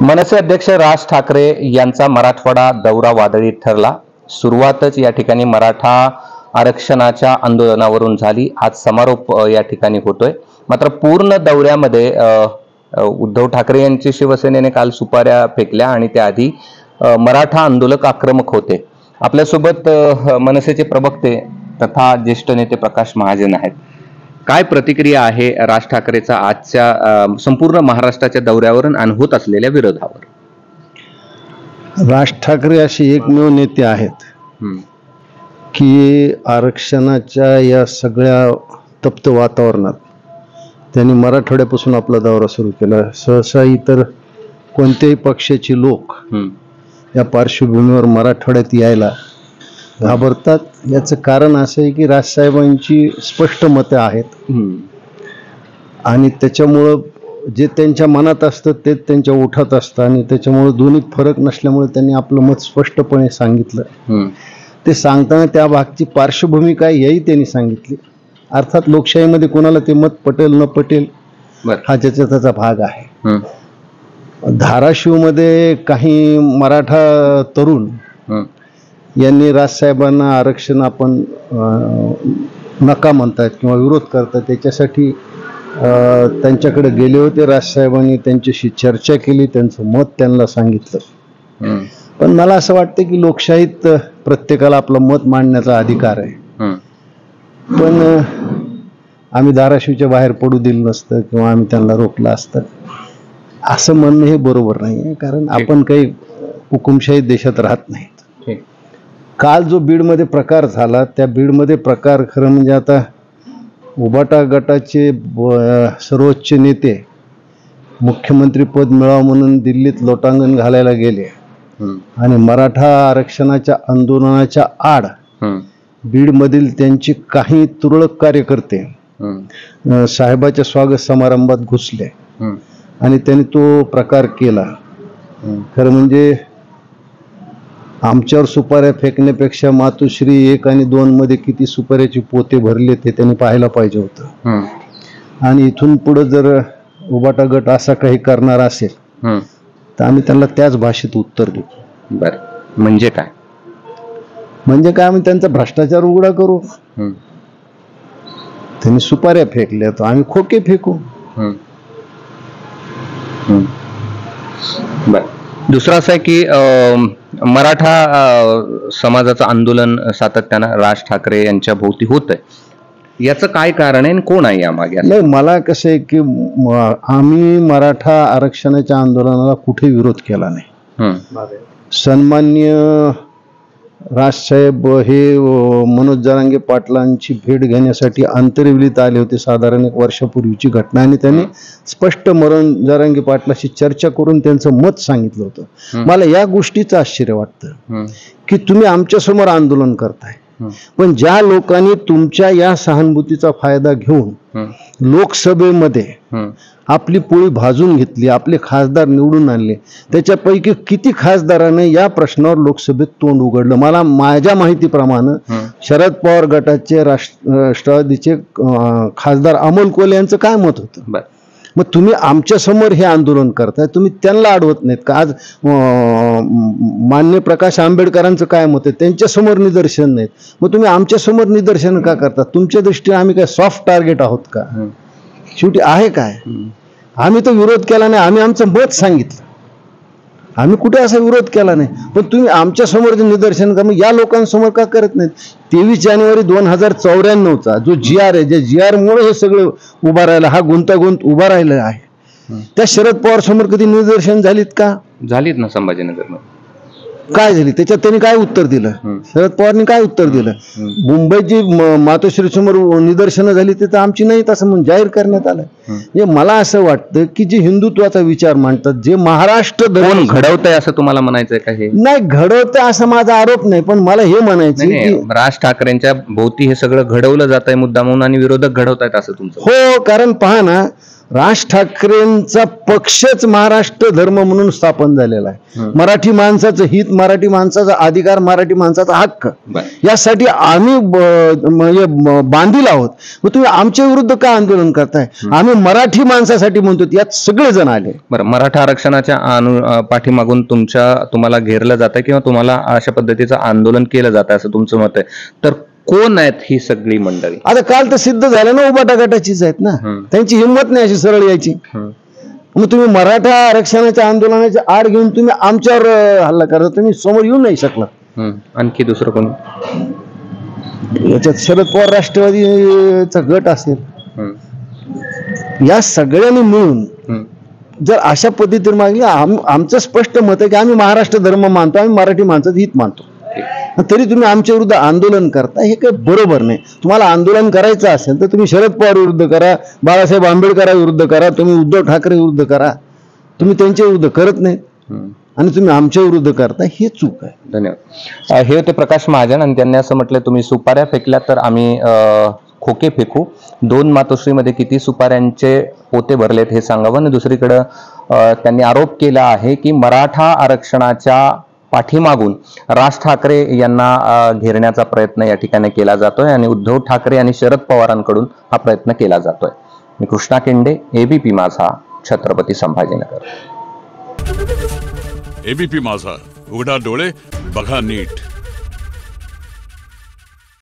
मनसे अध्यक्ष राज ठाकरे यांचा मराठवाडा दौरा वादळी ठरला। सुरुवातच या ठिकाणी मराठा आरक्षणाच्या आंदोलनावरून झाली। आज समारोप या ठिकाणी होतोय। मात्र पूर्ण दौऱ्यामध्ये उद्धव ठाकरे यांची शिवसेनेने काल सुपाऱ्या फेकल्या आणि त्याआधी मराठा आंदोलक आक्रमक होते। आपल्यासोबत मनसेचे प्रवक्ते तथा ज्येष्ठ नेते प्रकाश महाजन आहेत। काय प्रतिक्रिया आहे राज ठाकरेचा आजच्या संपूर्ण महाराष्ट्राच्या दौऱ्यावर आणि होत असलेल्या विरोधावर? राज ठाकरे असे एकमेव नेते आहेत की आरक्षणाच्या या सगळ्या तप्त वातावरणात त्यांनी मराठवाड्यापासून आपला दौरा सुरू केला। सहसा इतर कोणत्याही पक्षाचे लोक या पार्श्वभूमीवर मराठवाड्यात यायला घाबरतात। याचं कारण असं आहे की राजसाहेबांची स्पष्ट मते आहेत आणि त्याच्यामुळं जे त्यांच्या मनात असतं ते त्यांच्या ओठात असतं आणि त्याच्यामुळे दोन्हीत फरक नसल्यामुळे त्यांनी आपलं मत स्पष्टपणे सांगितलं। ते सांगताना त्या भागची पार्श्वभूमी काय याही त्यांनी सांगितली। अर्थात लोकशाहीमध्ये कोणाला ते मत पटेल न पटेल हा ज्याचा त्याचा भाग आहे। धाराशिवमध्ये काही मराठा तरुण यांनी राजसाहेबांना आरक्षण आपण नका म्हणतात किंवा विरोध करतात त्याच्यासाठी त्यांच्याकडे गेले होते। राजसाहेबांनी त्यांच्याशी चर्चा केली, त्यांचं मत त्यांना सांगितलं। पण मला असं वाटतं की लोकशाहीत प्रत्येकाला आपलं मत मांडण्याचा अधिकार आहे। पण आम्ही धाराशिवच्या बाहेर पडू दिलं नसतं किंवा आम्ही त्यांना रोखलं असतं असं म्हणणं हे बरोबर नाही आहे, कारण आपण काही हुकुमशाही देशात राहत नाहीत। काल जो बीडमध्ये प्रकार झाला त्या बीडमध्ये प्रकार खरं म्हणजे आता उबाटा गटाचे सर्वोच्च नेते मुख्यमंत्री पद मिळावं म्हणून दिल्लीत लोटांगण घालायला गेले आणि मराठा आरक्षणाच्या आंदोलनाच्या आड बीडमधील त्यांचे काही तुरळक कार्यकर्ते साहेबाच्या स्वागत समारंभात घुसले आणि त्यांनी तो प्रकार केला। खरं म्हणजे आमच्यावर सुपाऱ्या फेकण्यापेक्षा मातोश्री 1 आणि 2 मध्ये किती सुपाऱ्याची पोते भरले ते त्यांनी पाहायला पाहिजे होतं। आणि इथून पुढे जर उबाटा गट असा काही करणार असेल तर आम्ही त्यांना त्याच भाषेत उत्तर देऊ। बरं, म्हणजे काय? म्हणजे काय, आम्ही त्यांचा भ्रष्टाचार उघडा करू। त्यांनी सुपाऱ्या फेकल्या तर आम्ही खोके फेकू। बरं, दुसरं असं आहे की मराठा समाजाचं आंदोलन सातत्यानं राज ठाकरे यांच्या भोवती होतंय, याचं काय कारण आहे आणि कोण आहे यामागे? नाही, मला कसं आहे की आम्ही मराठा आरक्षणाच्या आंदोलनाला कुठे विरोध केला नाही। सन्मान्य राजसाहेब हे मनोज जरांगे पाटलांची भेट घेण्यासाठी अंतरविलीत आले होते, साधारण 1 वर्षापूर्वीची घटना, आणि त्यांनी स्पष्ट मनोज जरांगे पाटलाशी चर्चा करून त्यांचं मत सांगितलं होतं। मला या गोष्टीचं आश्चर्य वाटतं की तुम्ही आमच्यासमोर आंदोलन करताय पण ज्या लोकांनी तुमच्या या सहानुभूतीचा फायदा घेऊन लोकसभेमध्ये आपली पोळी भाजून घेतली, आपले खासदार निवडून आणले, त्याच्यापैकी किती खासदारांनी या प्रश्नावर लोकसभेत तोंड उघडलं? मला माझ्या माहितीप्रमाणे शरद पवार गटाचे राष्ट्रवादीचे खासदार अमोल कोल्हे यांचं काय मत होतं? मग तुम्ही आमच्या समोर हे आंदोलन करताय, तुम्ही त्यांना अडवत नाहीत का? आज मान्य प्रकाश आंबेडकरांचं काय मत आहे? त्यांच्या समोर निदर्शन नाहीत, मग तुम्ही आमच्या समोर निदर्शन का करता? तुमच्या दृष्टीने आम्ही काय सॉफ्ट टार्गेट आहोत का? शेवटी आहे काय, आम्ही तो विरोध केला नाही, आम्ही आमचं मत सांगितलं, आम्ही कुठे असा विरोध केला नाही। पण तुम्ही आमच्या समोर निदर्शन का मग या लोकांसमोर का करत नाहीत? 23 जानेवारी 2094चा जो GR आहे, ज्या GR मुळे हे सगळं उभा राहिलं, हा गुंतागुंत उभा राहिला आहे, त्या शरद पवार समोर कधी निदर्शन झालीत का? झालीत ना संभाजीनगर। काय झाली त्याच्यात? त्यांनी काय उत्तर दिलं? शरद पवारनी काय उत्तर दिलं? मुंबईत जी मातोश्री समोर निदर्शनं झाली ते तर आमची नाहीत असं म्हणून जाहीर करण्यात आलं। हे मला असं वाटतं की जे हिंदुत्वाचा विचार मांडतात, जे महाराष्ट्र घडवतंय असं तुम्हाला म्हणायचंय का? हे नाही घडवतंय असं माझा आरोप नाही, पण मला हे म्हणायचं की राज ठाकरेंच्या भोवती हे सगळं घडवलं जात आहे मुद्दामून आणि विरोधक घडवतायत असं तुमचं? हो, कारण पहा ना, राज ठाकरेंचा पक्षच महाराष्ट्र धर्म म्हणून स्थापन झालेला आहे. मराठी माणसाचं हित, मराठी माणसाचा अधिकार, मराठी माणसाचा हक्क यासाठी आम्ही म्हणजे बांधील आहोत. मग तुम्ही आमच्या विरुद्ध का आंदोलन करताय? आम्ही मराठी माणसासाठी म्हणतो, यात सगळेजण आले. बरं, मराठा आरक्षणाच्या पाठीमागून तुम्हाला घेरलं जातं किंवा तुम्हाला अशा पद्धतीचं आंदोलन केलं जातं असं तुमचं मत आहे, तर कोण आहेत ही सगळी मंडळी? आता काल तर सिद्ध झालं ना, उबाटा गटाचीच आहेत ना. त्यांची हिंमत नाही अशी सरळ यायची. मग तुम्ही मराठा आरक्षणाच्या आंदोलनाची आड घेऊन तुम्ही आमच्यावर हल्ला करता, तुम्ही समोर येऊ नाही शकला. आणखी दुसरं कोण याच्यात? शरद पवार राष्ट्रवादीचा गट असेल. या सगळ्यांनी मिळून जर अशा पद्धतीने मागली, आमचं स्पष्ट मत आहे की आम्ही महाराष्ट्र धर्म मानतो, आम्ही मराठी माणसाचं हित मानतो. तरी तुम्ही आमच्या विरुद्ध आंदोलन करता, हे काही बरोबर नाही. तुम्हाला आंदोलन करायचं असेल तर तुम्ही शरद पवार विरुद्ध करा, बाळासाहेब आंबेडकर विरुद्ध करा, तुम्ही उद्धव ठाकरे विरुद्ध करा. तुम्ही त्यांच्या विरुद्ध करत नाही आणि तुम्ही आमच्या विरुद्ध करता, हे चूक आहे. धन्यवाद. हे होते प्रकाश महाजन आणि त्यांनी असं म्हटलं, तुम्ही सुपाऱ्या फेकल्या तर आम्ही खोके फेकू. 2 मातोश्रीमध्ये किती सुपाऱ्यांचे पोते भरलेत हे सांगावं. आणि दुसरीकडं त्यांनी आरोप केला आहे की मराठा आरक्षणाच्या पाठीमागून राज ठाकरे यांना घेरण्याचा प्रयत्न या ठिकाणी केला जातोय आणि उद्धव ठाकरे आणि शरद पवारांकडून हा प्रयत्न केला जातोय. मी कृष्णा केंडे, एबीपी माझा, छत्रपती संभाजीनगर. एबीपी माझा, उघडा डोळे बघा नीट.